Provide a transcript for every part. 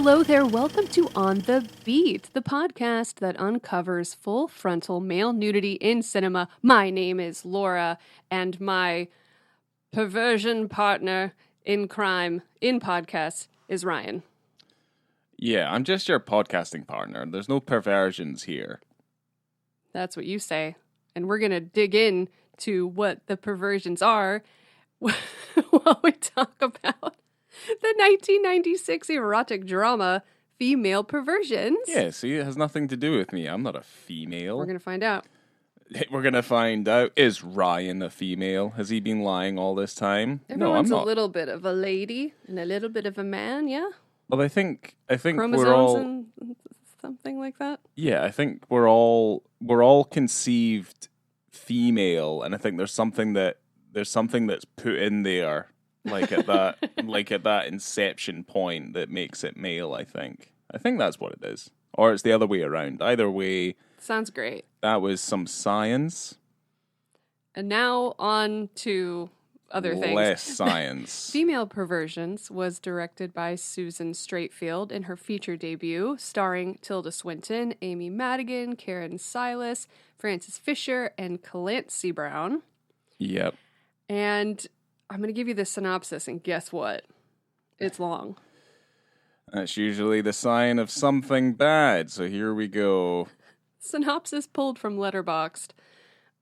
Hello there, welcome to On the Beat, the podcast that uncovers full frontal male nudity in cinema. My name is Laura, and my perversion partner in crime in podcasts is Ryan. Yeah, I'm just your podcasting partner. There's no perversions here. That's what you say. And we're going to dig in to what the perversions are while we talk about the 1996 erotic drama, Female Perversions. Yeah, see, it has nothing to do with me. I'm not a female. We're going to find out. We're going to find out, is Ryan a female? Has he been lying all this time? Everyone's no, I'm not. a little bit of a lady and a little bit of a man, yeah? Well, I think Chromosomes we're all... and something like that? Yeah, I think we're all conceived female, and I think there's something that's put in there, like at that inception point that makes it male. I think that's what it is, or it's the other way around. Either way, sounds great. That was some science. And now on to other things. Less science. Female Perversions was directed by Susan Streitfeld in her feature debut, starring Tilda Swinton, Amy Madigan, Karen Silas, Frances Fisher, and Clancy Brown. Yep. And I'm going to give you the synopsis, and guess what? It's long. That's usually the sign of something bad, so here we go. Synopsis pulled from Letterboxd.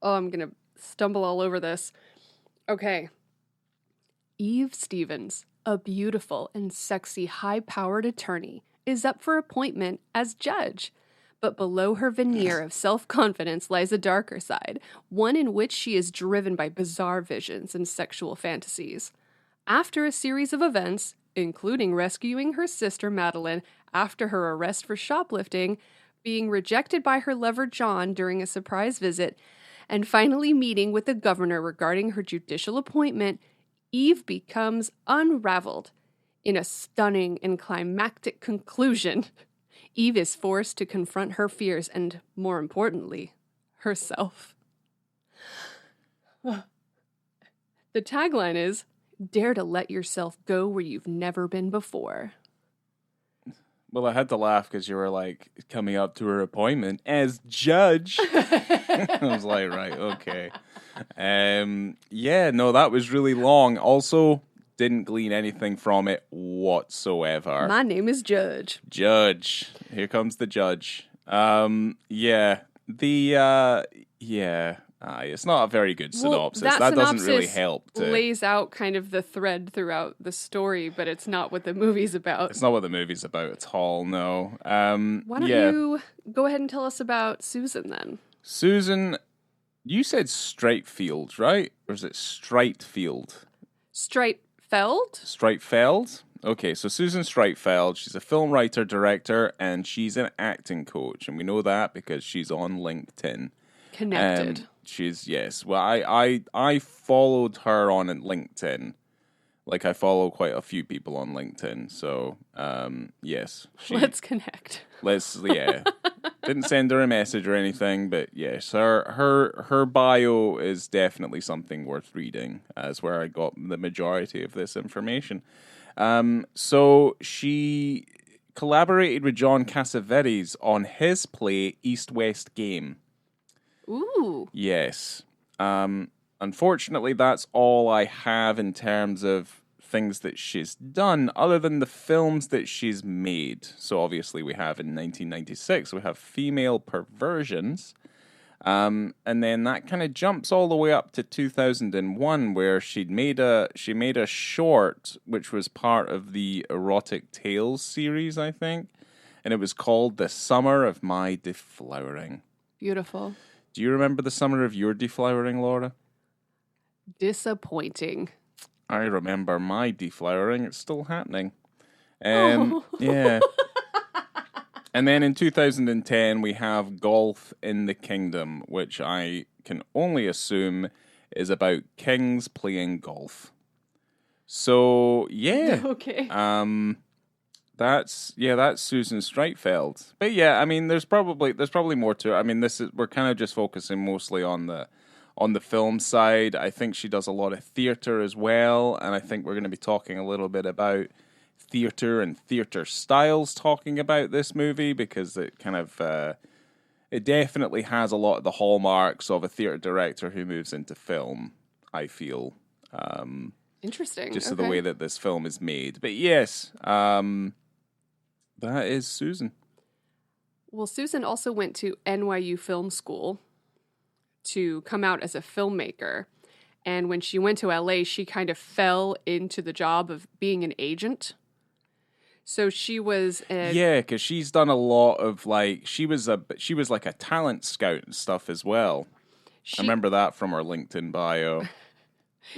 Oh, I'm going to stumble all over this. Okay. Eve Stevens, a beautiful and sexy high-powered attorney, is up for appointment as judge. But below her veneer of self-confidence lies a darker side, one in which she is driven by bizarre visions and sexual fantasies. After a series of events, including rescuing her sister Madeline after her arrest for shoplifting, being rejected by her lover John during a surprise visit, and finally meeting with the governor regarding her judicial appointment, Eve becomes unraveled. In a stunning and climactic conclusion, Eve is forced to confront her fears and, more importantly, herself. The tagline is, "Dare to let yourself go where you've never been before." Well, I had to laugh because you were like coming up to her appointment as judge. I was like, right, okay. Yeah, no, that was really long. Also, didn't glean anything from it whatsoever. My name is Judge. Judge. Here comes the judge. It's not a very good synopsis. Well, that doesn't really help. Lays out kind of the thread throughout the story, but it's not what the movie's about. It's not what the movie's about at all, no. Why don't you go ahead and tell us about Susan then? Susan, you said Streitfeld, right? Or is it Streitfeld? Streitfeld? Streitfeld? Okay, so Susan Streitfeld, she's a film writer, director, and she's an acting coach. And we know that because she's on LinkedIn. Connected. Well, I followed her on LinkedIn. Like, I follow quite a few people on LinkedIn. So, yes. Let's connect. Didn't send her a message or anything, but yes, her bio is definitely something worth reading, as where I got the majority of this information. So she collaborated with John Cassavetes on his play East-West Game. Ooh. Yes. Unfortunately, that's all I have in terms of things that she's done, other than the films that she's made. So obviously we have in 1996, we have Female Perversions. And then that kind of jumps all the way up to 2001, where she made a short, which was part of the Erotic Tales series, I think. And it was called The Summer of My Deflowering. Beautiful. Do you remember the summer of your deflowering, Laura? Disappointing. I remember my deflowering. It's still happening. Oh. Yeah. And then in 2010, we have Golf in the Kingdom, which I can only assume is about kings playing golf. So, yeah. Okay. That's Susan Streitfeld. But yeah, I mean, there's probably more to it. I mean, we're kind of just focusing mostly on the film side. I think she does a lot of theater as well, and I think we're going to be talking a little bit about theater and theater styles talking about this movie, because it kind of it definitely has a lot of the hallmarks of a theater director who moves into film, I feel. Interesting. Just okay. the way that this film is made. But yes, that is Susan. Well, Susan also went to NYU Film School to come out as a filmmaker. And when she went to LA, she kind of fell into the job of being an agent. So she was because she's done a lot of like she was like a talent scout and stuff as well. I remember that from her LinkedIn bio.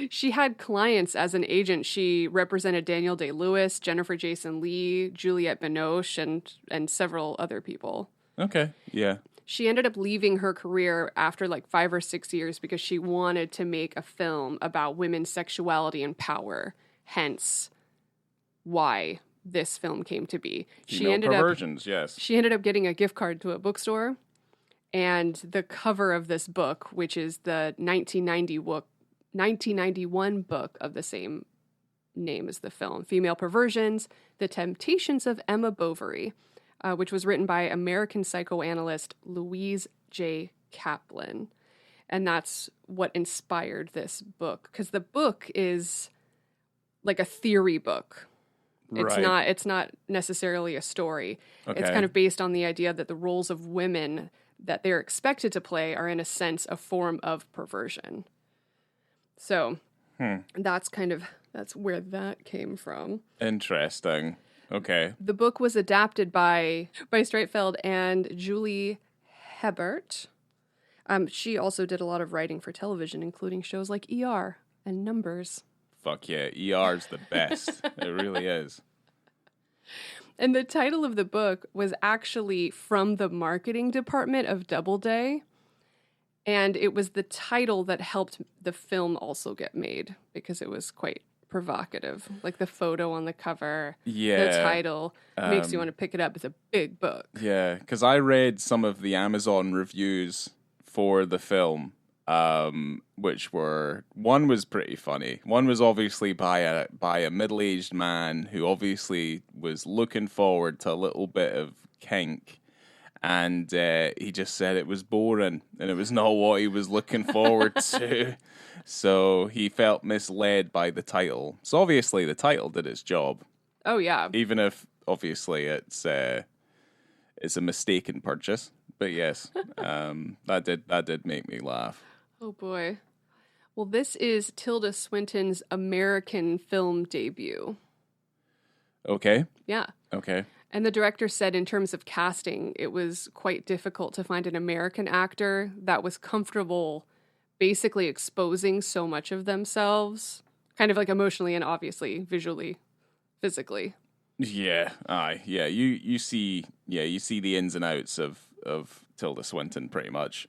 She had clients as an agent. She represented Daniel Day-Lewis, Jennifer Jason Leigh, Juliette Binoche, and several other people. Okay, yeah. She ended up leaving her career after like 5 or 6 years because she wanted to make a film about women's sexuality and power. Hence, why this film came to be. Perversions, yes. She ended up getting a gift card to a bookstore, and the cover of this book, which is the 1991 book of the same name as the film, Female Perversions, The Temptations of Emma Bovary, which was written by American psychoanalyst Louise J. Kaplan. And that's what inspired this book, because the book is like a theory book. Right. It's not necessarily a story. Okay. It's kind of based on the idea that the roles of women that they're expected to play are in a sense a form of perversion. So that's where that came from. Interesting. Okay. The book was adapted by Streitfeld and Julie Hebert. She also did a lot of writing for television, including shows like ER and Numbers. Fuck yeah, ER's the best. It really is. And the title of the book was actually from the marketing department of Doubleday. And it was the title that helped the film also get made because it was quite provocative. Like the photo on the cover, the title makes you want to pick it up. It's a big book. Yeah, because I read some of the Amazon reviews for the film, which one was pretty funny. One was obviously by a middle-aged man who obviously was looking forward to a little bit of kink. And he just said it was boring and it was not what he was looking forward to. So he felt misled by the title. So obviously the title did its job. Oh, yeah. Even if obviously it's a mistaken purchase. But yes, that did make me laugh. Oh, boy. Well, this is Tilda Swinton's American film debut. Okay. Yeah. Okay. And the director said in terms of casting, it was quite difficult to find an American actor that was comfortable basically exposing so much of themselves, kind of like emotionally and obviously visually, physically. Yeah, aye, yeah. You see the ins and outs of Tilda Swinton pretty much.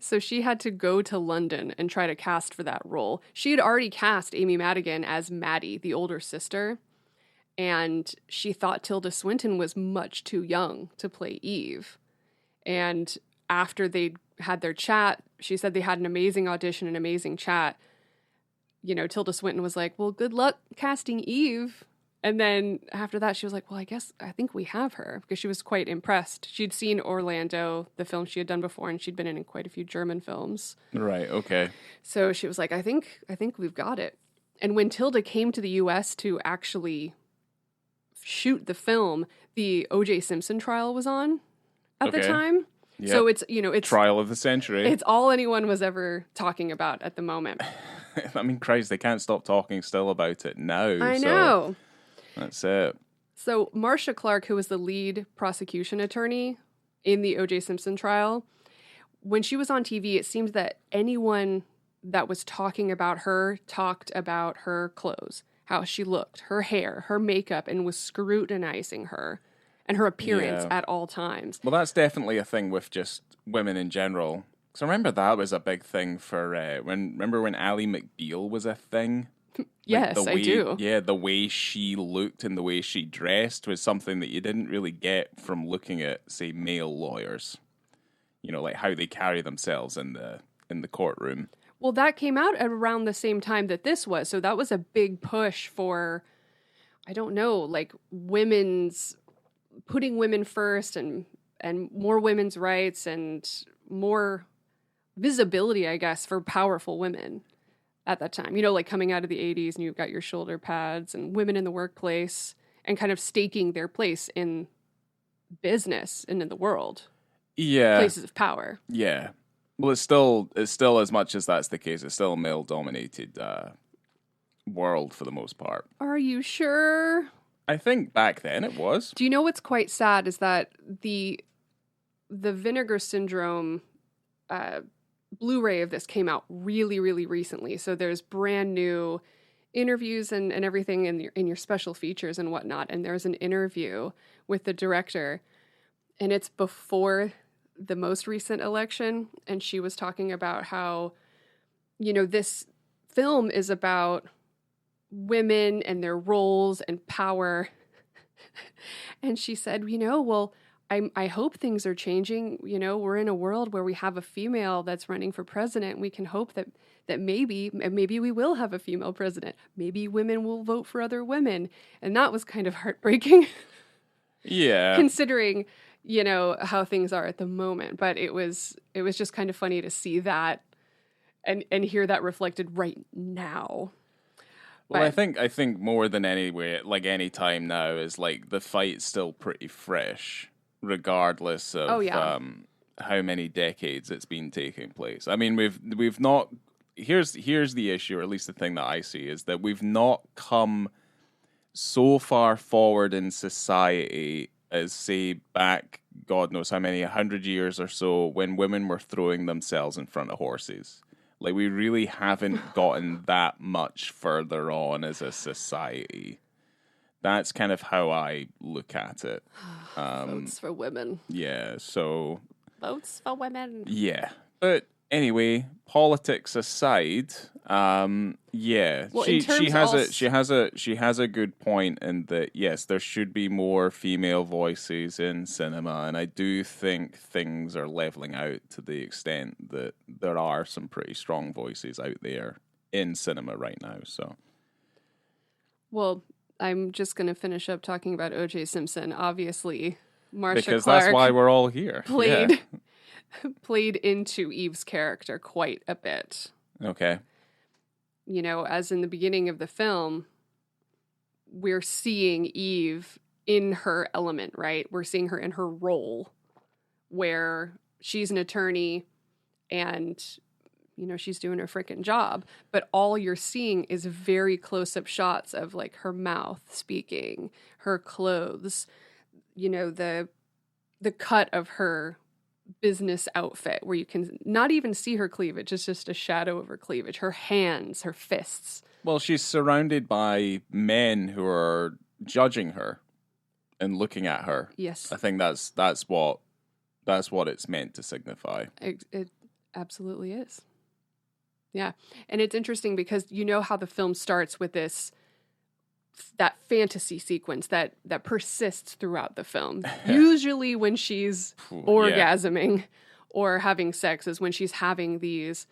So she had to go to London and try to cast for that role. She had already cast Amy Madigan as Maddie, the older sister. And she thought Tilda Swinton was much too young to play Eve. And after they had their chat, she said they had an amazing audition, an amazing chat. You know, Tilda Swinton was like, well, good luck casting Eve. And then after that, she was like, well, I think we have her, because she was quite impressed. She'd seen Orlando, the film she had done before, and she'd been in quite a few German films. Right, okay. So she was like, I think we've got it. And when Tilda came to the U.S. to actually shoot the film, the O.J. Simpson trial was on at the time. Yep. So it's trial of the century. It's all anyone was ever talking about at the moment. I mean, Christ, they can't stop talking still about it now. I know. That's it. So Marcia Clark, who was the lead prosecution attorney in the O.J. Simpson trial, when she was on TV, it seemed that anyone that was talking about her talked about her clothes, how she looked, her hair, her makeup, and was scrutinizing her and her appearance at all times. Well, that's definitely a thing with just women in general. Because I remember that was a big thing for when Ally McBeal was a thing. Yes, I do. Yeah, the way she looked and the way she dressed was something that you didn't really get from looking at, say, male lawyers. You know, like how they carry themselves in the courtroom. Well, that came out at around the same time that this was, so that was a big push for, I don't know, like putting women first and more women's rights and more visibility, I guess, for powerful women at that time. You know, like coming out of the 80s and you've got your shoulder pads and women in the workplace and kind of staking their place in business and in the world. Yeah. Places of power. Yeah. Well, it's still as much as that's the case, it's still a male-dominated world for the most part. Are you sure? I think back then it was. Do you know what's quite sad is that the Vinegar Syndrome Blu-ray of this came out really, really recently. So there's brand new interviews and everything in your special features and whatnot. And there's an interview with the director, and it's before the most recent election. And she was talking about how, you know, this film is about women and their roles and power. And she said, you know, well, I hope things are changing. You know, we're in a world where we have a female that's running for president. We can hope that maybe we will have a female president. Maybe women will vote for other women. And that was kind of heartbreaking. Yeah. Considering, you know, how things are at the moment. But it was just kind of funny to see that and hear that reflected right now. Well, I think more than any time now is like the fight's still pretty fresh, regardless of how many decades it's been taking place. I mean, we've not. Here's the issue, or at least the thing that I see, is that we've not come so far forward in society as, say, back God knows how many 100 years or so, when women were throwing themselves in front of horses. Like, we really haven't gotten that much further on as a society. That's kind of how I look at it. Votes for women. Yeah, so... Votes for women. Yeah. But anyway, politics aside, yeah, well, she has a good point in that, yes, there should be more female voices in cinema, and I do think things are leveling out to the extent that there are some pretty strong voices out there in cinema right now. So, well, I'm just going to finish up talking about O.J. Simpson. Obviously, Marsha because Clark that's why we're all here. Played into Eve's character quite a bit. Okay. You know, as in the beginning of the film, we're seeing Eve in her element, right? We're seeing her in her role where she's an attorney and, you know, she's doing her freaking job. But all you're seeing is very close-up shots of, like, her mouth speaking, her clothes, you know, the cut of her business outfit where you can not even see her cleavage. It's just a shadow of her cleavage, her hands, her fists. Well, she's surrounded by men who are judging her and looking at her. Yes. I think that's what it's meant to signify. It absolutely is. Yeah. And it's interesting because you know how the film starts with that fantasy sequence that persists throughout the film. Usually when she's orgasming or having sex is when she's having these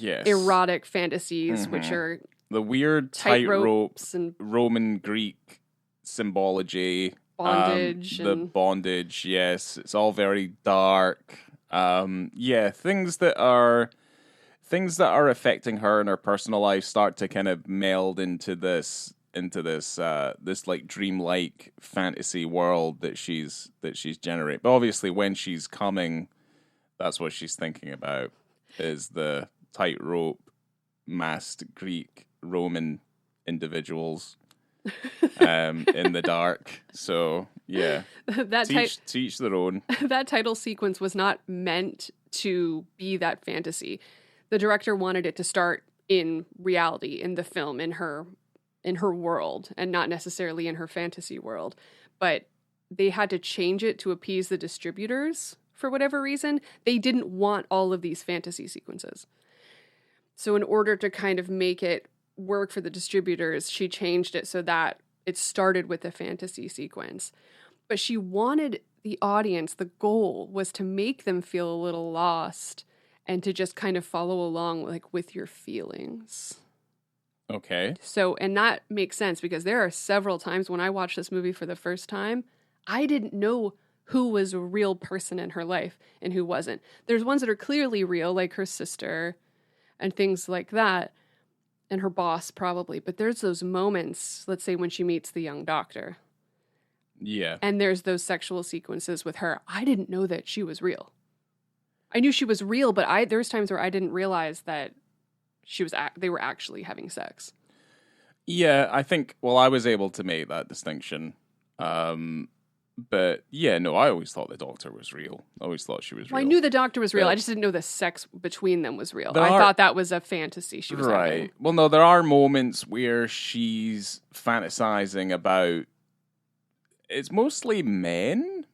erotic fantasies, which are the weird tight ropes and Roman Greek symbology. Bondage. The bondage, yes. It's all very dark. Things that are affecting her in her personal life start to kind of meld into this like dreamlike fantasy world that she's generating. But obviously when she's coming, that's what she's thinking about, is the tightrope masked Greek Roman individuals in the dark. So yeah. To each their own. That title sequence was not meant to be that fantasy. The director wanted it to start in reality, in the film, in her world, and not necessarily in her fantasy world. But they had to change it to appease the distributors for whatever reason. They didn't want all of these fantasy sequences. So in order to kind of make it work for the distributors, she changed it so that it started with a fantasy sequence. But she wanted the audience, the goal was to make them feel a little lost and to just kind of follow along with your feelings. Okay. So, and that makes sense because there are several times when I watched this movie for the first time, I didn't know who was a real person in her life and who wasn't. There's ones that are clearly real, like her sister and things like that, and her boss probably. But there's those moments, let's say when she meets the young doctor, Yeah. and there's those sexual sequences with her. I didn't know that she was real. I knew she was real, but there's times where I didn't realize that they were actually having sex. Yeah, I think, well, I was able to make that distinction. But yeah, no, I always thought the doctor was real. I always thought she was real. Well, I knew the doctor was real. But I just didn't know the sex between them was real. There I are- thought that was a fantasy she was Right. having. Well, no, there are moments where she's fantasizing about. It's mostly men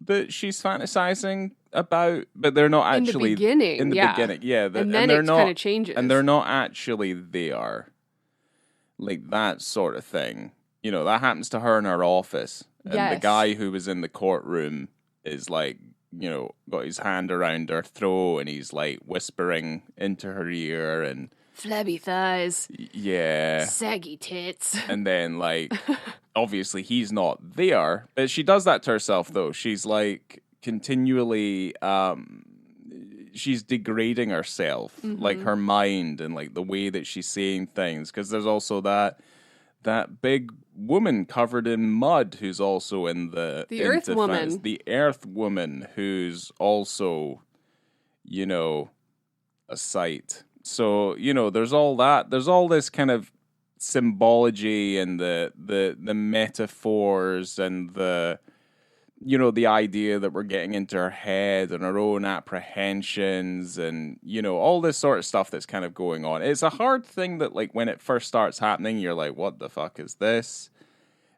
that she's fantasizing about, but they're not actually In the beginning, In the yeah. beginning, yeah. And then it kind of changes. And they're not actually there. Like that sort of thing. You know, that happens to her in her office. And the Yes. guy who was in the courtroom is like, you know, got his hand around her throat and he's like whispering into her ear and Flabby thighs, yeah. saggy tits. And then like obviously he's not there. But she does that to herself though. She's like continually she's degrading herself, like her mind and like the way that she's saying things. Because there's also that big woman covered in mud who's also in the Earth defense. Woman. The Earth Woman who's also, you know, a sight. So, you know, there's all that. There's all this kind of symbology and the metaphors and the, you know, the idea that we're getting into her head and our own apprehensions and, you know, all this sort of stuff that's kind of going on. It's a hard thing that, like, when it first starts happening, you're like, what the fuck is this?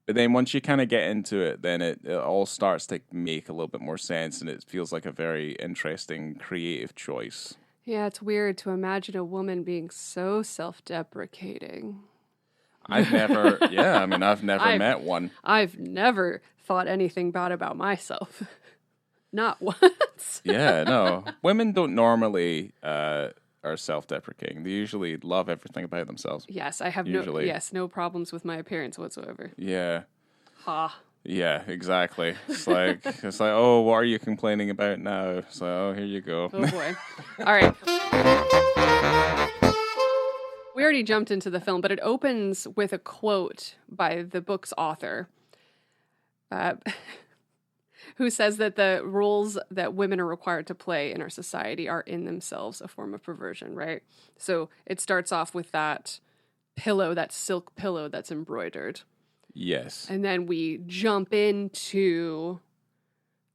But then once you kind of get into it, then it all starts to make a little bit more sense and it feels like a very interesting, creative choice. Yeah, it's weird to imagine a woman being so self-deprecating. I've never met one. I've never thought anything bad about myself. Not once. Yeah, no. Women don't normally are self-deprecating. They usually love everything about themselves. Yes, I have Usually. no problems with my appearance whatsoever. Yeah. Ha. Yeah, exactly. It's like, oh, what are you complaining about now? So, oh, here you go. Oh boy. All right. We already jumped into the film, but it opens with a quote by the book's author, who says that the roles that women are required to play in our society are in themselves a form of perversion, right? So it starts off with that pillow, that silk pillow that's embroidered. Yes. And then we jump into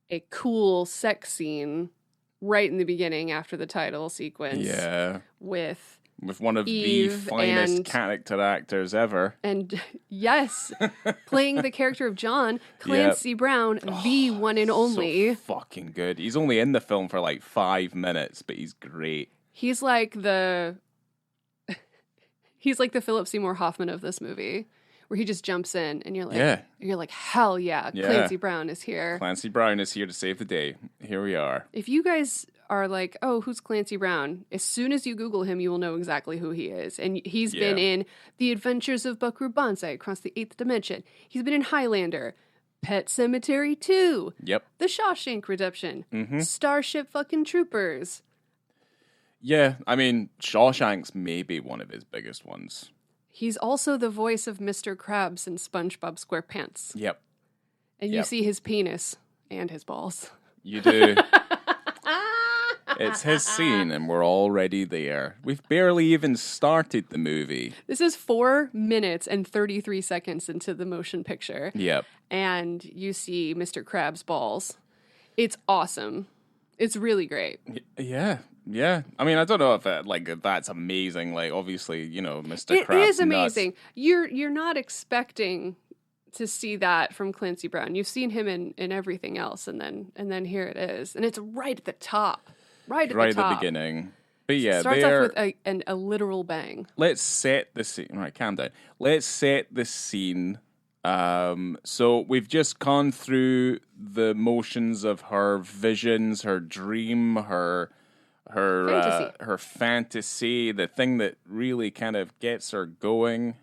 a cool sex scene right in the beginning after the title sequence. Yeah. With one of Eve the finest and- character actors ever. And yes, playing the character of John, Clancy Brown, the one and only. So fucking good. He's only in the film for like 5 minutes, but he's great. He's like the Philip Seymour Hoffman of this movie, where he just jumps in and you're like, hell yeah, Yeah. Clancy Brown is here. Clancy Brown is here to save the day. Here we are. If you guys are like, oh, who's Clancy Brown? As soon as you Google him, you will know exactly who he is. And he's been in The Adventures of Buckaroo Banzai Across the Eighth Dimension. He's been in Highlander, Pet Sematary 2, Yep. The Shawshank Redemption, Starship fucking Troopers. Yeah, I mean, Shawshank's maybe one of his biggest ones. He's also the voice of Mr. Krabs in SpongeBob SquarePants. Yep. And you see his penis and his balls. You do. It's his scene, and we're already there. We've barely even started the movie. This is 4 minutes and 33 seconds into the motion picture. Yep. And you see Mr. Krabs' balls. It's awesome. It's really great. Yeah. Yeah. I mean, I don't know if that's amazing. Like, obviously, you know, Mr. Krabs. It is amazing. You're not expecting to see that from Clancy Brown. You've seen him in everything else, and then here it is. And it's right at the top. Right at the beginning. But yeah, it starts off with a literal bang. Let's set the scene. Right, calm down. Let's set the scene. So we've just gone through the motions of her visions, her dream, her Fantasy. Her fantasy, the thing that really kind of gets her going.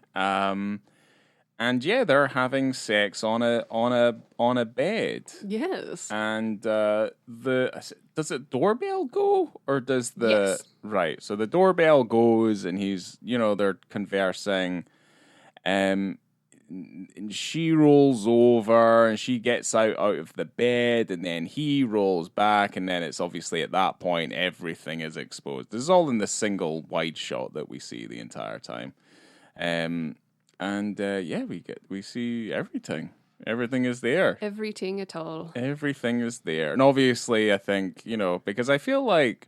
And yeah, they're having sex on a bed. Yes. And does it doorbell go, or does the Yes. right? So the doorbell goes, and they're conversing. And she rolls over, and she gets out of the bed, and then he rolls back, and then it's obviously at that point everything is exposed. This is all in the single wide shot that we see the entire time. We see everything. Everything is there. Everything at all. Everything is there. And obviously, I think, because I feel like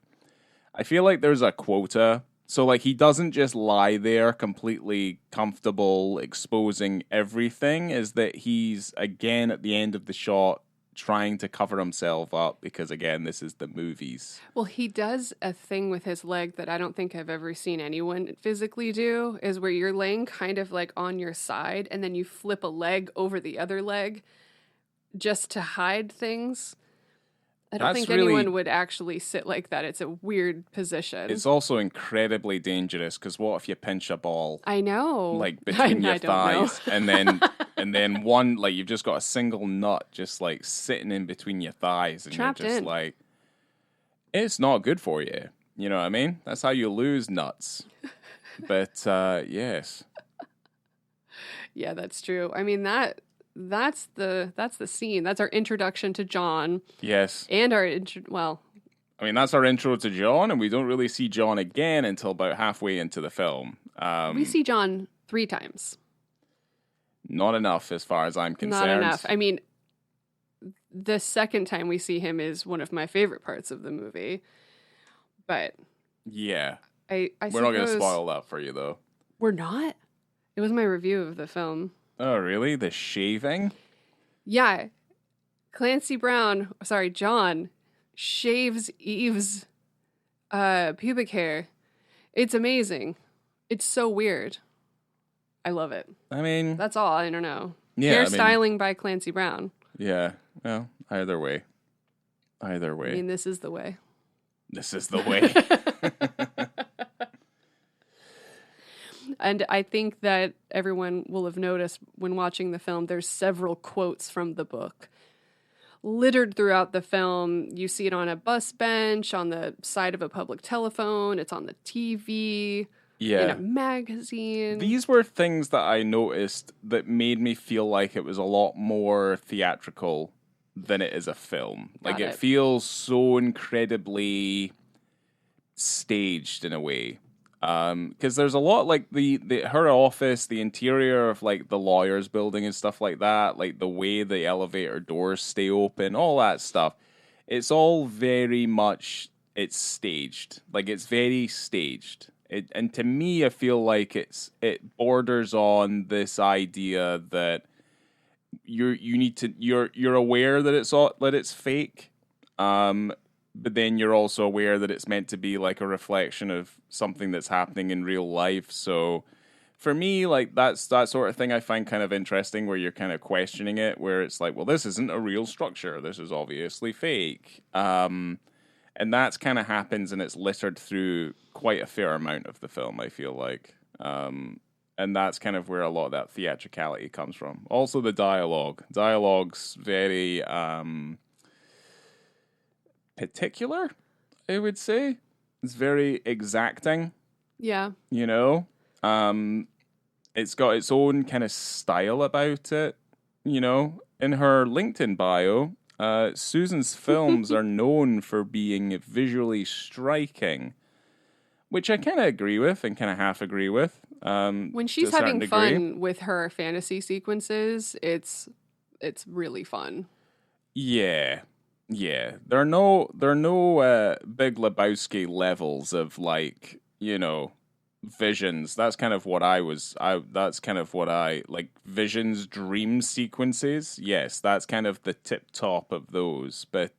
there's a quota. So, like, he doesn't just lie there completely comfortable exposing everything. Is that he's, again, at the end of the shot, trying to cover himself up because, again, this is the movies. Well, he does a thing with his leg that I don't think I've ever seen anyone physically do, is where you're laying kind of like on your side and then you flip a leg over the other leg just to hide things. I don't think anyone would actually sit like that. It's a weird position. It's also incredibly dangerous because what if you pinch a ball? I know. Like between your thighs and then one, like you've just got a single nut just like sitting in between your thighs and trapped you're just in. Like, it's not good for you. You know what I mean? That's how you lose nuts. But yes. Yeah, that's true. I mean, that's the scene. That's our introduction to John. Yes. And that's our intro to John, and we don't really see John again until about halfway into the film. We see John 3 times. Not enough as far as I'm concerned. Not enough. I mean, the second time we see him is one of my favorite parts of the movie. But yeah. I We're not going to spoil that for you, though. We're not? It was my review of the film. Oh, really? The shaving? Yeah. John shaves Eve's pubic hair. It's amazing. It's so weird. I love it. I mean... That's all. I don't know. Yeah, Hairstyling by Clancy Brown. Yeah. Well, either way. I mean, this is the way. This is the way. And I think that everyone will have noticed when watching the film, there's several quotes from the book littered throughout the film. You see it on a bus bench, on the side of a public telephone. It's on the TV, in a magazine. These were things that I noticed that made me feel like it was a lot more theatrical than it is a film. Like, it feels so incredibly staged in a way. Because there's a lot like her office, the interior of like the lawyer's building and stuff like that, like the way the elevator doors stay open, all that stuff. It's all very much, it's staged. Like, it's very staged. And to me, I feel like it borders on this idea that you're aware that it's fake. But then you're also aware that it's meant to be like a reflection of something that's happening in real life. So for me, like that's that sort of thing I find kind of interesting, where you're kind of questioning it, where it's like, well, this isn't a real structure. This is obviously fake. And that's kind of happens, and it's littered through quite a fair amount of the film, I feel like. And that's kind of where a lot of that theatricality comes from. Also the dialogue. Dialogue's very... particular, I would say. It's very exacting. Yeah. It's got its own kind of style about it. In her LinkedIn bio, Susan's films are known for being visually striking, which I kind of agree with and kind of half agree with. When she's having fun with her fantasy sequences, it's really fun. Yeah. Yeah, there are no Big Lebowski levels of like, visions. That's kind of what I like, visions, dream sequences. Yes, that's kind of the tip top of those. But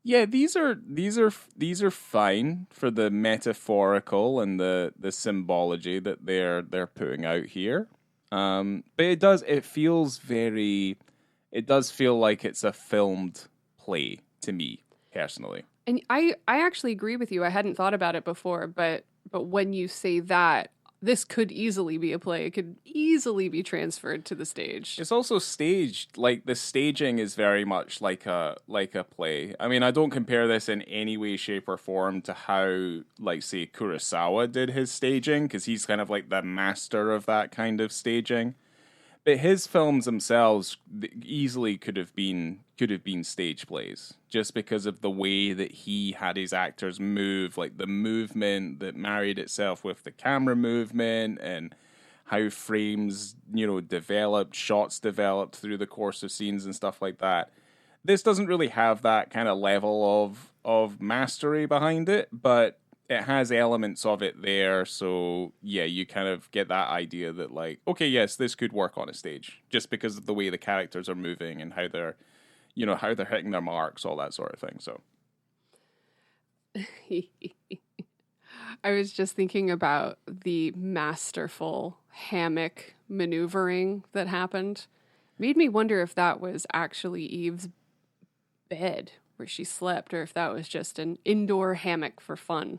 yeah, these are fine for the metaphorical and the symbology that they're putting out here. But it does feel like it's a filmed play to me personally. And I actually agree with you. I hadn't thought about it before, but when you say that, this could easily be a play. It could easily be transferred to the stage. It's also staged. Like, the staging is very much like a play. I mean, I don't compare this in any way, shape, or form to how, like, say, Kurosawa did his staging, because he's kind of like the master of that kind of staging. But his films themselves easily could have been stage plays, just because of the way that he had his actors move, like the movement that married itself with the camera movement, and how frames, developed, shots developed through the course of scenes and stuff like that. This doesn't really have that kind of level of mastery behind it, but it has elements of it there, so yeah, you kind of get that idea that, like, okay, yes, this could work on a stage, just because of the way the characters are moving and how they're hitting their marks, all that sort of thing. So I was just thinking about the masterful hammock maneuvering that happened. Made me wonder if that was actually Eve's bed where she slept, or if that was just an indoor hammock for fun.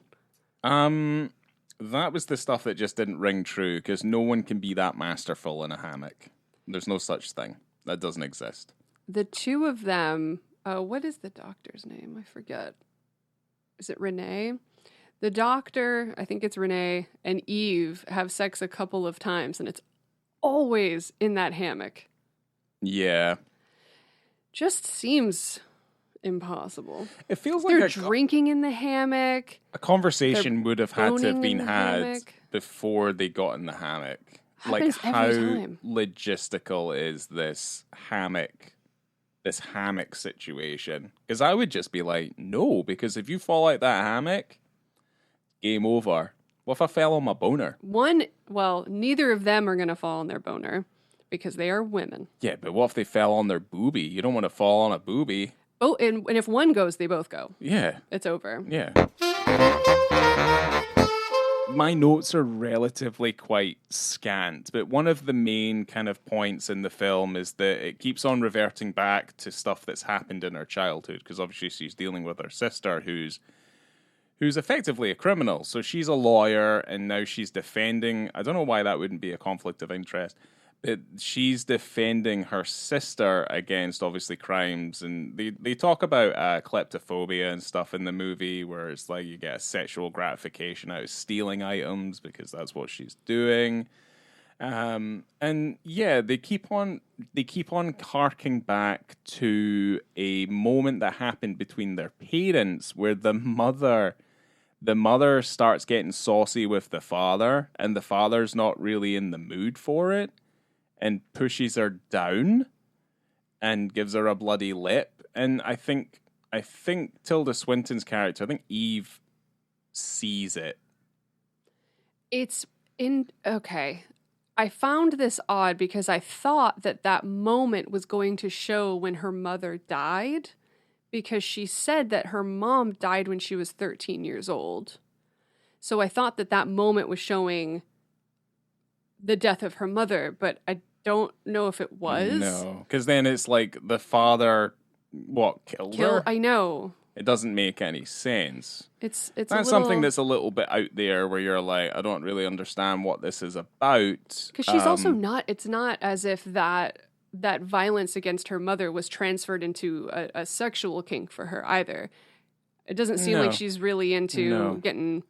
That was the stuff that just didn't ring true, because no one can be that masterful in a hammock. There's no such thing. That doesn't exist. The two of them, what is the doctor's name? I forget. Is it Renee? The doctor, I think it's Renee, and Eve have sex a couple of times, and it's always in that hammock. Yeah. Just seems impossible. It feels like they're drinking in the hammock. A conversation would have had to have been had hammock. Before they got in the hammock. Happens like, how every time. logistical is this hammock situation? Because I would just be like, no, because if you fall out that hammock, game over. What if I fell on my boner? Neither of them are going to fall on their boner because they are women. Yeah, but what if they fell on their boobie? You don't want to fall on a boobie. Oh, and if one goes, they both go. Yeah. It's over. Yeah. My notes are relatively quite scant, but one of the main kind of points in the film is that it keeps on reverting back to stuff that's happened in her childhood, because obviously she's dealing with her sister who's effectively a criminal. So she's a lawyer, and now she's defending... I don't know why that wouldn't be a conflict of interest, but she's defending her sister against, obviously, crimes. And they talk about kleptophobia and stuff in the movie, where it's like you get a sexual gratification out of stealing items because that's what she's doing. And yeah, they keep on harking back to a moment that happened between their parents, where the mother starts getting saucy with the father, and the father's not really in the mood for it, and pushes her down and gives her a bloody lip. And I think Tilda Swinton's character, I think Eve sees it. Okay. I found this odd because I thought that moment was going to show when her mother died, because she said that her mom died when she was 13 years old. So I thought that moment was showing the death of her mother, but I don't know if it was. No, because then it's like the father, killed her? I know. It doesn't make any sense. It's something that's a little bit out there, where you're like, I don't really understand what this is about. Because she's also not, it's not as if that violence against her mother was transferred into a sexual kink for her either. It doesn't seem like she's really into getting,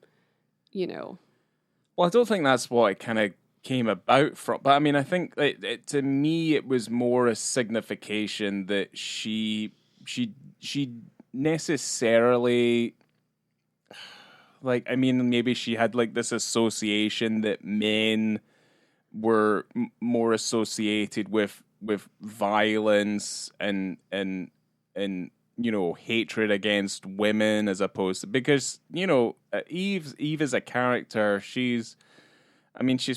Well, I don't think that's what it kind of came about from. But I mean, I think to me, it was more a signification that she necessarily, like, I mean, maybe she had like this association that men were more associated with violence and hatred against women, as opposed to, because Eve is a character. She's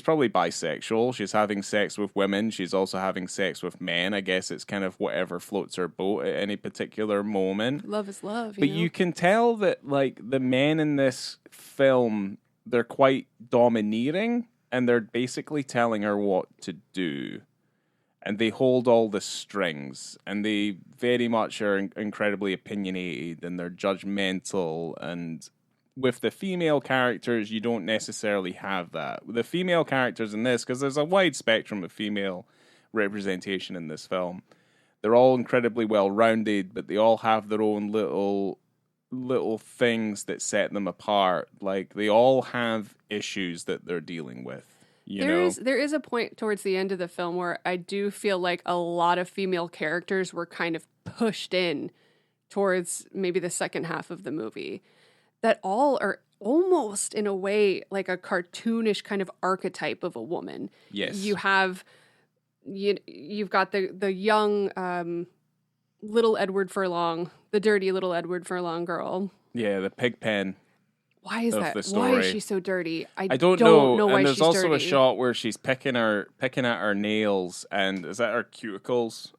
probably bisexual. She's having sex with women. She's also having sex with men. I guess it's kind of whatever floats her boat at any particular moment. Love is love. But you can tell that, like, the men in this film, they're quite domineering, and they're basically telling her what to do. and they hold all the strings, and they very much are incredibly opinionated, and they're judgmental. And with the female characters, you don't necessarily have that. The female characters in this, because there's a wide spectrum of female representation in this film, they're all incredibly well-rounded, but they all have their own little things that set them apart. Like, they all have issues that they're dealing with. There is a point towards the end of the film where I do feel like a lot of female characters were kind of pushed in towards maybe the second half of the movie, that all are almost in a way like a cartoonish kind of archetype of a woman. Yes. You've got the young little Edward Furlong, the dirty little Edward Furlong girl. Yeah, the pig pen. Why is that? Why is she so dirty? I don't know why and there's she's also dirty. a shot where she's picking at her nails, and is that her cuticles?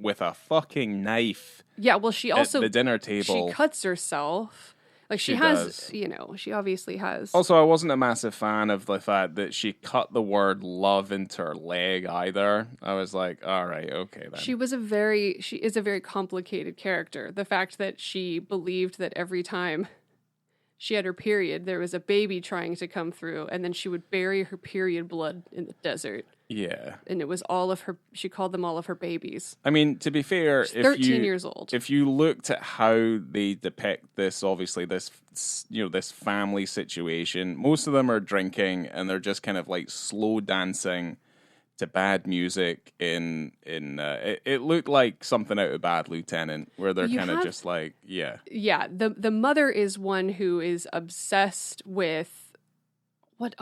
With a fucking knife. Yeah, well, she also at the dinner table. She cuts herself. Like she has, she obviously has. Also, I wasn't a massive fan of the fact that she cut the word love into her leg either. I was like, all right, okay then. She is a very complicated character. The fact that she believed that every time she had her period, there was a baby trying to come through, and then she would bury her period blood in the desert. Yeah. And it was she called them all of her babies. I mean, to be fair, she's 13 years old. If you looked at how they depict this, obviously this family situation, most of them are drinking, and they're just kind of like slow dancing to bad music it looked like something out of Bad Lieutenant, where they're kind of just like, yeah. Yeah, the mother is one who is obsessed with what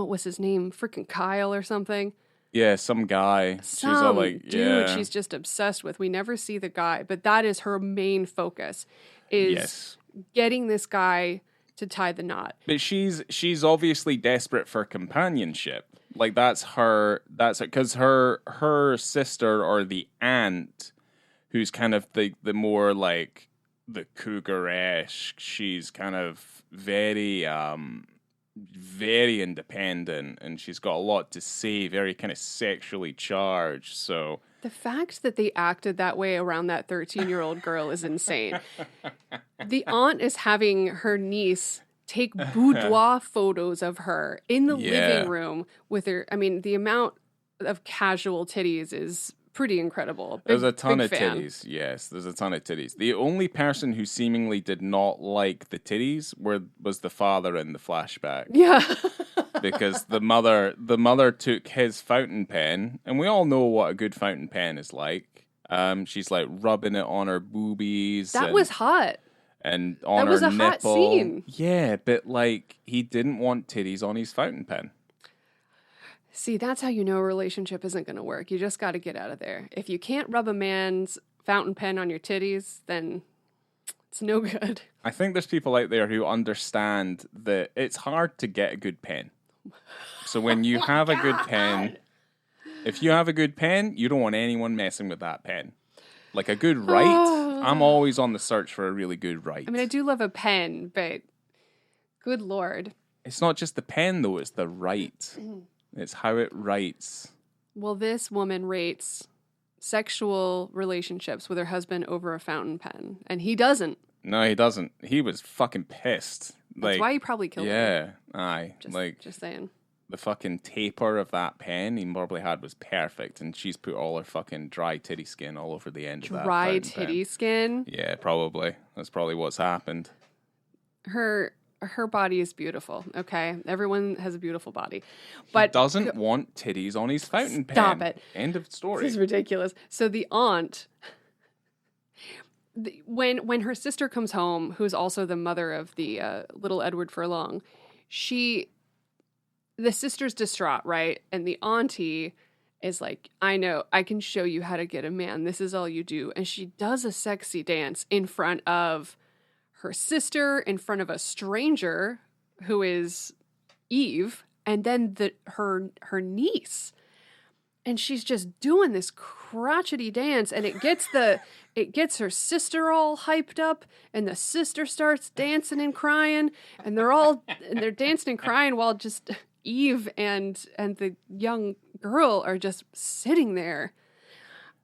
was his name? Freaking Kyle or something. Yeah, some guy. She's all like, dude, she's just obsessed with. We never see the guy, but that is her main focus, is getting this guy to tie the knot. But she's obviously desperate for companionship. Like that's because her sister, or the aunt, who's kind of the more like the cougar-esque, she's kind of very independent, and she's got a lot to say, very kind of sexually charged. So the fact that they acted that way around that 13-year-old girl is insane. The aunt is having her niece take boudoir photos of her in the living room with her. I mean, the amount of casual titties is pretty incredible. There's a ton of titties. Yes, there's a ton of titties. The only person who seemingly did not like the titties was the father in the flashback. Yeah. Because the mother took his fountain pen, and we all know what a good fountain pen is like. She's like rubbing it on her boobies. That was hot. And on her nipple. That was a hot scene. Yeah, but like he didn't want titties on his fountain pen. See, that's how you know a relationship isn't going to work. You just got to get out of there. If you can't rub a man's fountain pen on your titties, then it's no good. I think there's people out there who understand that it's hard to get a good pen. So when you have a good pen, if you have a good pen, you don't want anyone messing with that pen. Like a good right, I'm always on the search for a really good right. I mean, I do love a pen, but good Lord. It's not just the pen, though. It's the right. It's how it writes. Well, this woman rates sexual relationships with her husband over a fountain pen, and he doesn't. No, he doesn't. He was fucking pissed. That's why he probably killed her. Yeah, aye. Just saying. The fucking taper of that pen he probably had was perfect, and she's put all her fucking dry titty skin all over the end of that dry titty skin? Yeah, probably. That's probably what's happened. Her body is beautiful, okay? Everyone has a beautiful body. But he doesn't want titties on his fountain pen. Stop it. End of story. This is ridiculous. So the aunt, when her sister comes home, who's also the mother of the little Edward Furlong, the sister's distraught, right? And the auntie is like, I know, I can show you how to get a man. This is all you do. And she does a sexy dance in front of her sister, in front of a stranger who is Eve, and then her niece. And she's just doing this crotchety dance, and it gets her sister all hyped up, and the sister starts dancing and crying, and they're dancing and crying while just Eve and the young girl are just sitting there.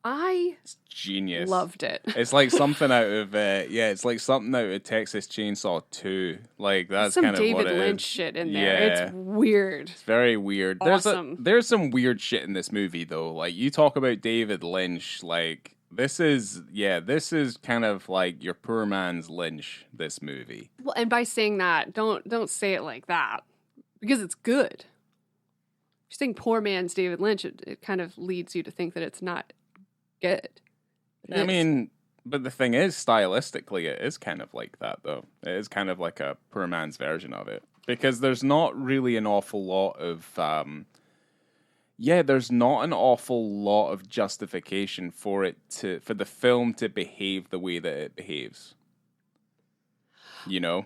It's genius. Loved it. It's like something out of it's like something out of Texas Chainsaw 2. Like that's Some kind of David what it Lynch is. shit in there. Yeah. It's weird. It's very weird. Awesome. There's some weird shit in this movie though. Like you talk about David Lynch, like this is kind of like your poor man's Lynch, this movie. Well, and by saying that, don't say it like that, because it's good. If you're saying poor man's David Lynch, it kind of leads you to think that it's not good. I mean, but the thing is, stylistically, it is kind of like that, though. It is kind of like a poor man's version of it. Because there's not really an awful lot of... there's not an awful lot of justification for the film to behave the way that it behaves. You know?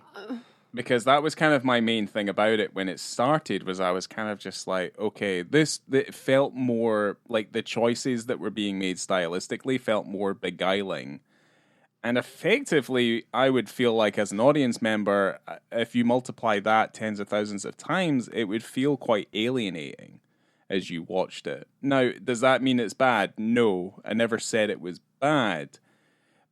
Because that was kind of my main thing about it when it started, was I was kind of just like, okay, it felt more like the choices that were being made stylistically felt more beguiling. And effectively, I would feel like as an audience member, if you multiply that tens of thousands of times, it would feel quite alienating as you watched it. Now, does that mean it's bad? No, I never said it was bad.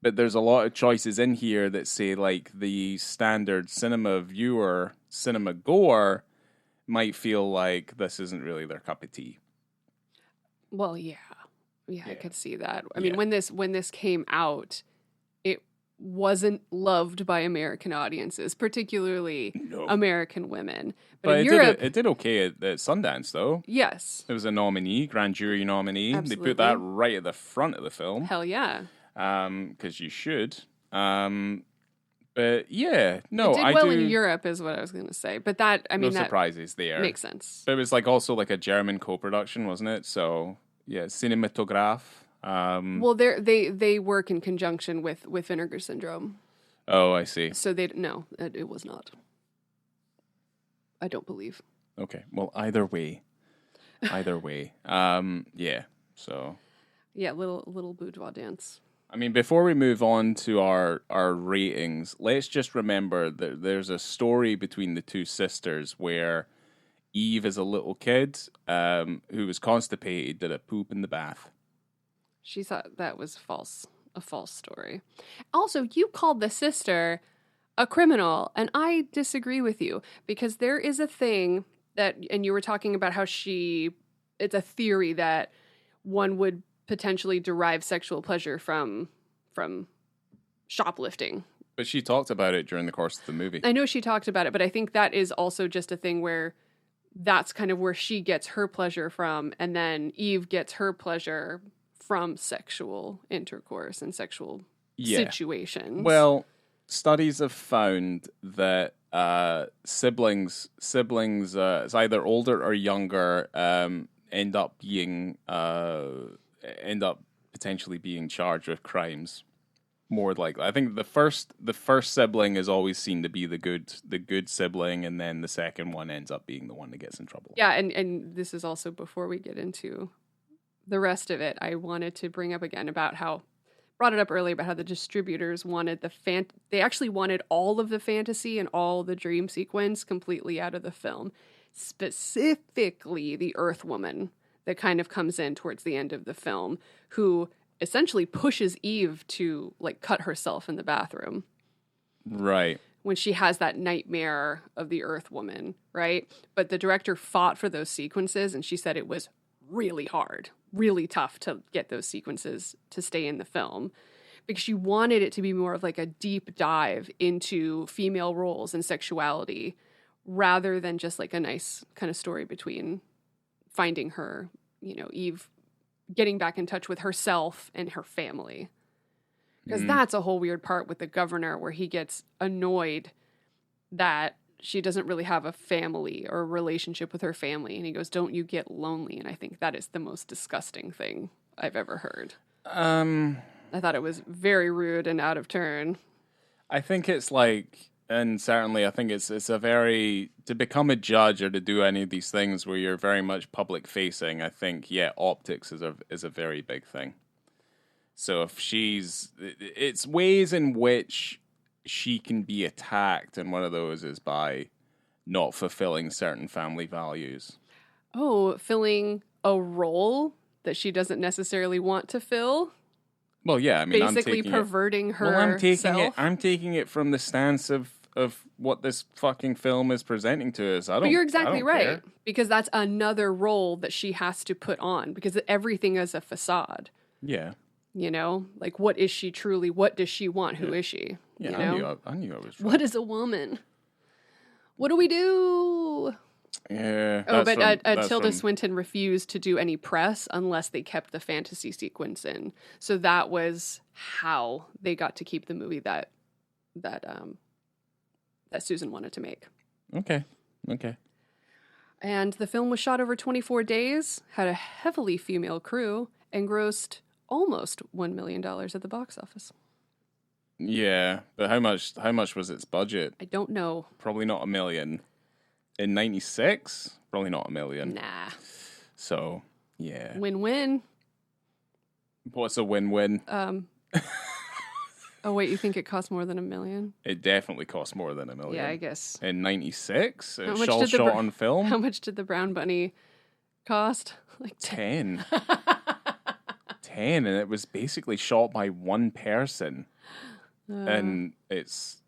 But there's a lot of choices in here that say, like, the standard cinema viewer, cinema goer, might feel like this isn't really their cup of tea. Well, yeah, I could see that. I mean, when this came out, it wasn't loved by American audiences, particularly American women. But in Europe, it did okay at Sundance, though. Yes, it was a nominee, grand jury nominee. Absolutely. They put that right at the front of the film. Hell yeah. Because you should. But yeah, no, it did well in Europe, is what I was going to say. But that, I mean, no surprises there. Makes sense. But it was like also like a German co-production, wasn't it? So yeah, Cinematograph. Well, they work in conjunction with Vinegar Syndrome. Oh, I see. So it was not. I don't believe. Okay, well, either way. Yeah. So. Yeah, little boudoir dance. I mean, before we move on to our ratings, let's just remember that there's a story between the two sisters where Eve is a little kid who was constipated, did a poop in the bath. She thought that was a false story. Also, you called the sister a criminal, and I disagree with you, because there is a thing that, and you were talking about how it's a theory that one would potentially derive sexual pleasure from shoplifting. But she talked about it during the course of the movie. I know she talked about it, but I think that is also just a thing where that's kind of where she gets her pleasure from, and then Eve gets her pleasure from sexual intercourse and sexual situations. Well, studies have found that siblings, it's either older or younger, end up potentially being charged with crimes. More likely, I think the first sibling is always seen to be the good sibling, and then the second one ends up being the one that gets in trouble. Yeah, and this is also before we get into the rest of it. I wanted to bring up again about how brought it up earlier about how the distributors wanted they actually wanted all of the fantasy and all the dream sequence completely out of the film, specifically the Earth Woman that kind of comes in towards the end of the film, who essentially pushes Eve to like cut herself in the bathroom. Right. When she has that nightmare of the Earth Woman, right? But the director fought for those sequences, and she said it was really hard, really tough to get those sequences to stay in the film, because she wanted it to be more of like a deep dive into female roles and sexuality rather than just like a nice kind of story between finding her, Eve getting back in touch with herself and her family. Because that's a whole weird part with the governor where he gets annoyed that she doesn't really have a family or a relationship with her family. And he goes, "Don't you get lonely?" And I think that is the most disgusting thing I've ever heard. I thought it was very rude and out of turn. I think it's like, and certainly I think it's a very, to become a judge or to do any of these things where you're very much public facing, I think, optics is a very big thing. So if it's ways in which she can be attacked, and one of those is by not fulfilling certain family values. Oh, filling a role that she doesn't necessarily want to fill? Well, yeah, I mean, basically perverting her. Well, I'm taking it from the stance of what this fucking film is presenting to us. But you're exactly right, care. because that's another role that she has to put on, because everything is a facade. Yeah. You know, like, what is she truly? What does she want? Who is she? Yeah, you know? I knew I was right. What is a woman? What do we do? Yeah. Tilda Swinton refused to do any press unless they kept the fantasy sequence in. So that was how they got to keep the movie that Susan wanted to make. Okay. And the film was shot over 24 days, had a heavily female crew, and grossed almost $1 million at the box office. Yeah, but how much was its budget? I don't know. Probably not $1 million. In 96? Probably not $1 million. Nah. So, yeah. Win-win. What's a win-win? Oh, wait, you think it cost more than $1 million? It definitely cost more than $1 million. Yeah, I guess. In 96? It was all shot on film? How much did the Brown Bunny cost? Like 10. 10, and it was basically shot by one person. And it's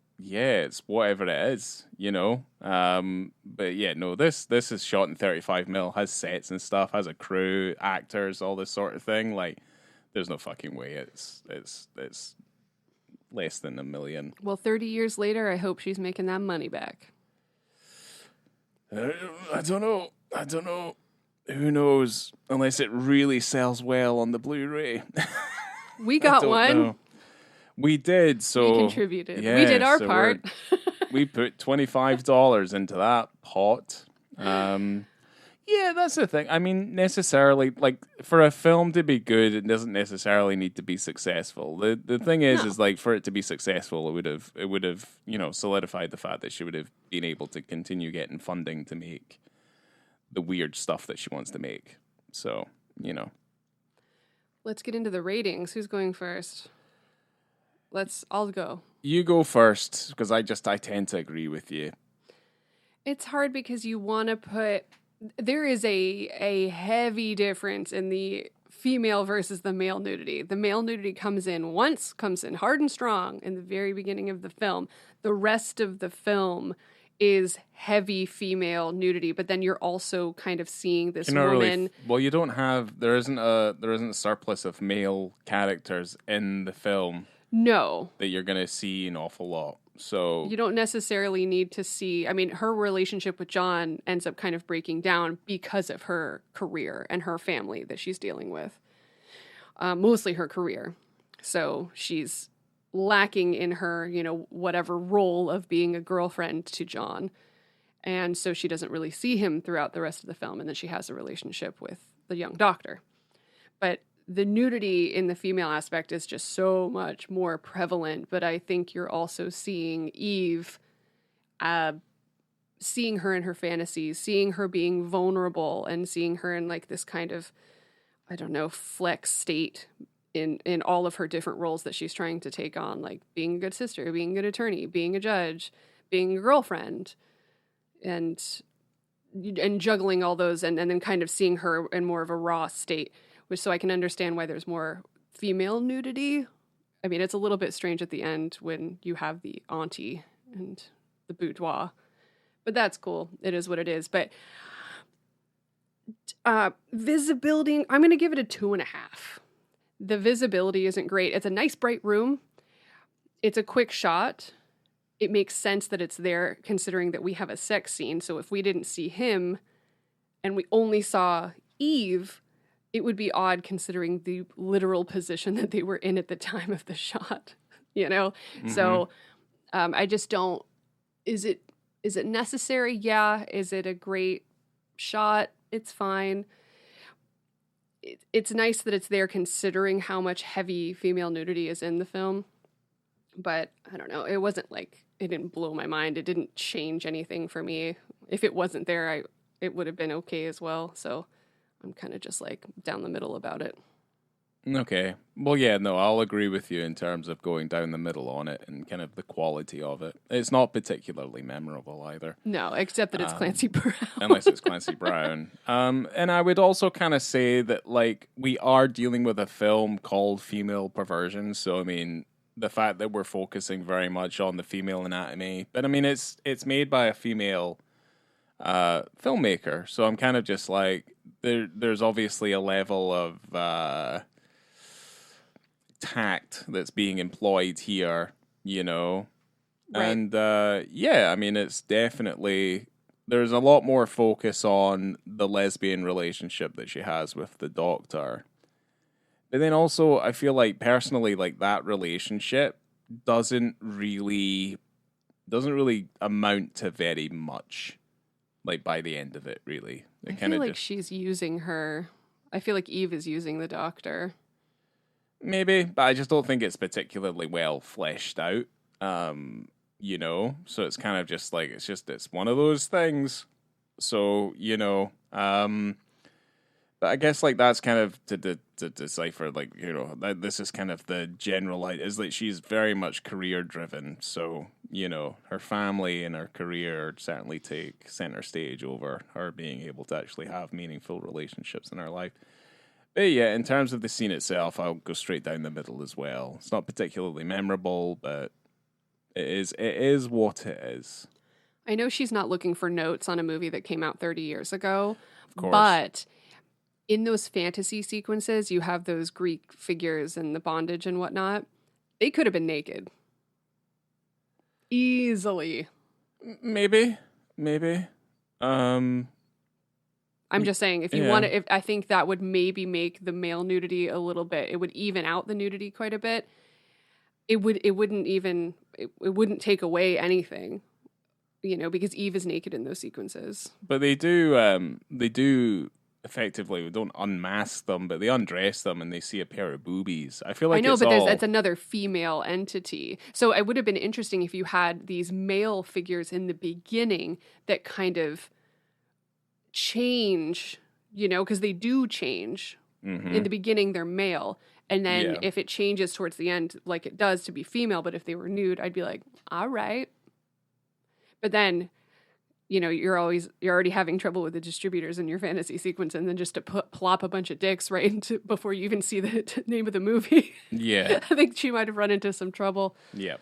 whatever it is, you know. But yeah, no, this is shot in 35mm, has sets and stuff, has a crew, actors, all this sort of thing. Like, there's no fucking way it's less than $1 million. Well, 30 years later, I hope she's making that money back. I don't know. Who knows? Unless it really sells well on the Blu-ray. We got one. Know. We did, so... We contributed. Yeah, we did our part. We put $25 into that pot. Yeah, that's the thing. I mean, necessarily, like, for a film to be good, it doesn't necessarily need to be successful. The thing is like, for it to be successful, it would have, you know, solidified the fact that she would have been able to continue getting funding to make the weird stuff that she wants to make. So, you know. Let's get into the ratings. Who's going first? I'll go. You go first, because I tend to agree with you. It's hard because you want to put... There is a heavy difference in the female versus the male nudity. The male nudity comes in hard and strong in the very beginning of the film. The rest of the film is heavy female nudity, but then you're also kind of seeing this woman. You don't have... There isn't a surplus of male characters in the film. No. That you're going to see an awful lot. So you don't necessarily need to see... I mean, her relationship with John ends up kind of breaking down because of her career and her family that she's dealing with. Mostly her career. So she's lacking in her, you know, whatever role of being a girlfriend to John. And so she doesn't really see him throughout the rest of the film. And then she has a relationship with the young doctor. But the nudity in the female aspect is just so much more prevalent, but I think you're also seeing Eve, seeing her in her fantasies, seeing her being vulnerable, and seeing her in like this kind of, I don't know, flex state in all of her different roles that she's trying to take on, like being a good sister, being a good attorney, being a judge, being a girlfriend, and juggling all those, and then kind of seeing her in more of a raw state. So I can understand why there's more female nudity. I mean, it's a little bit strange at the end when you have the auntie and the boudoir. But that's cool. It is what it is. But visibility, I'm going to give it a 2.5. The visibility isn't great. It's a nice, bright room. It's a quick shot. It makes sense that it's there considering that we have a sex scene. So if we didn't see him and we only saw Eve... It would be odd considering the literal position that they were in at the time of the shot, you know? Mm-hmm. So I just don't... Is it necessary? Yeah. Is it a great shot? It's fine. It's nice that it's there considering how much heavy female nudity is in the film. But I don't know. It wasn't like... It didn't blow my mind. It didn't change anything for me. If it wasn't there, it would have been okay as well. So... I'm kind of just like down the middle about it. Okay. Well, yeah, no, I'll agree with you in terms of going down the middle on it and kind of the quality of it. It's not particularly memorable either. No, except that it's Clancy Brown. Unless it's Clancy Brown. And I would also kind of say that, like, we are dealing with a film called Female Perversions. So, I mean, the fact that we're focusing very much on the female anatomy, but I mean, it's made by a female filmmaker. So I'm kind of just like, there's obviously a level of tact that's being employed here, you know? Right. And yeah, I mean, it's definitely, there's a lot more focus on the lesbian relationship that she has with the doctor. But then also, I feel like personally, like that relationship doesn't really amount to very much. Like by the end of it, really, I feel like she's using her. I feel like Eve is using the doctor. Maybe, but I just don't think it's particularly well fleshed out. You know, so it's kind of just like it's one of those things. So you know, but I guess like that's kind of to decipher, like, you know, that this is kind of the general light is that she's very much career driven. So you know, her family and her career certainly take center stage over her being able to actually have meaningful relationships in her life. But yeah, in terms of the scene itself, I'll go straight down the middle as well. It's not particularly memorable, but it is what it is. I know she's not looking for notes on a movie that came out 30 years ago, of course, but in those fantasy sequences, you have those Greek figures and the bondage and whatnot. They could have been naked. Easily. Maybe. I'm just saying, if you want to, I think that would maybe make the male nudity a little bit. It would even out the nudity quite a bit. It wouldn't take away anything, you know, because Eve is naked in those sequences. But they do effectively, we don't unmask them, but they undress them and they see a pair of boobies. I feel like it's another female entity. So it would have been interesting if you had these male figures in the beginning that kind of change, you know, because they do change. Mm-hmm. In the beginning, they're male. And then if it changes towards the end, like it does to be female, but if they were nude, I'd be like, all right. But then, you know, you're already having trouble with the distributors in your fantasy sequence, and then just to plop a bunch of dicks right into before you even see the name of the movie. Yeah. I think she might have run into some trouble. Yeah.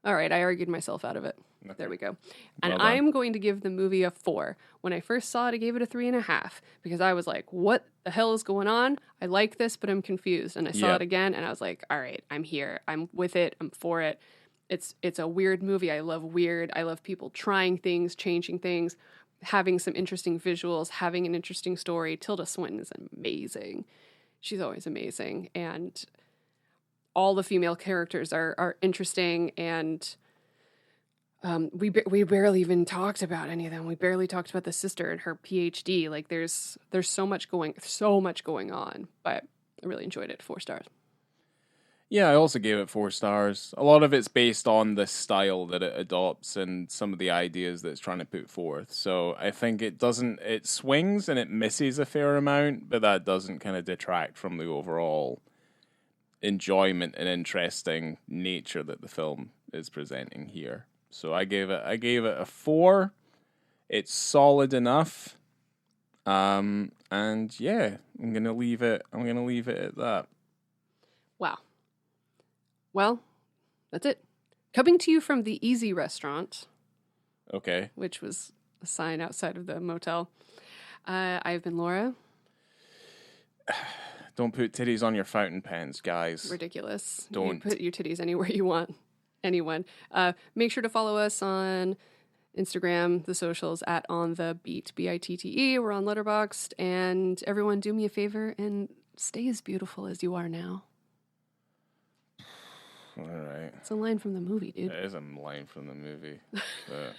All right, I argued myself out of it. Okay. There we go. And well I'm going to give the movie a 4. When I first saw it, I gave it a 3.5 because I was like, what the hell is going on? I like this, but I'm confused. And I saw it again and I was like, all right, I'm here. I'm with it. I'm for it. It's a weird movie. I love weird. I love people trying things, changing things, having some interesting visuals, having an interesting story. Tilda Swinton is amazing. She's always amazing. And all the female characters are interesting, and we barely even talked about any of them. We barely talked about the sister and her PhD. Like there's so much going on, but I really enjoyed it. 4 stars. Yeah, I also gave it 4 stars. A lot of it's based on the style that it adopts and some of the ideas that it's trying to put forth. So I think it swings and it misses a fair amount, but that doesn't kind of detract from the overall enjoyment and interesting nature that the film is presenting here. So I gave it a 4. It's solid enough. And yeah, I'm gonna leave it at that. Wow. Well, that's it. Coming to you from the Easy Restaurant. Okay. Which was a sign outside of the motel. I've been Laura. Don't put titties on your fountain pens, guys. Ridiculous. Don't. You put your titties anywhere you want. Anyone. Make sure to follow us on Instagram, the socials, at On The Beat, BITTE. We're on Letterboxd. And everyone, do me a favor and stay as beautiful as you are now. All right. It's a line from the movie, dude. It is a line from the movie. But...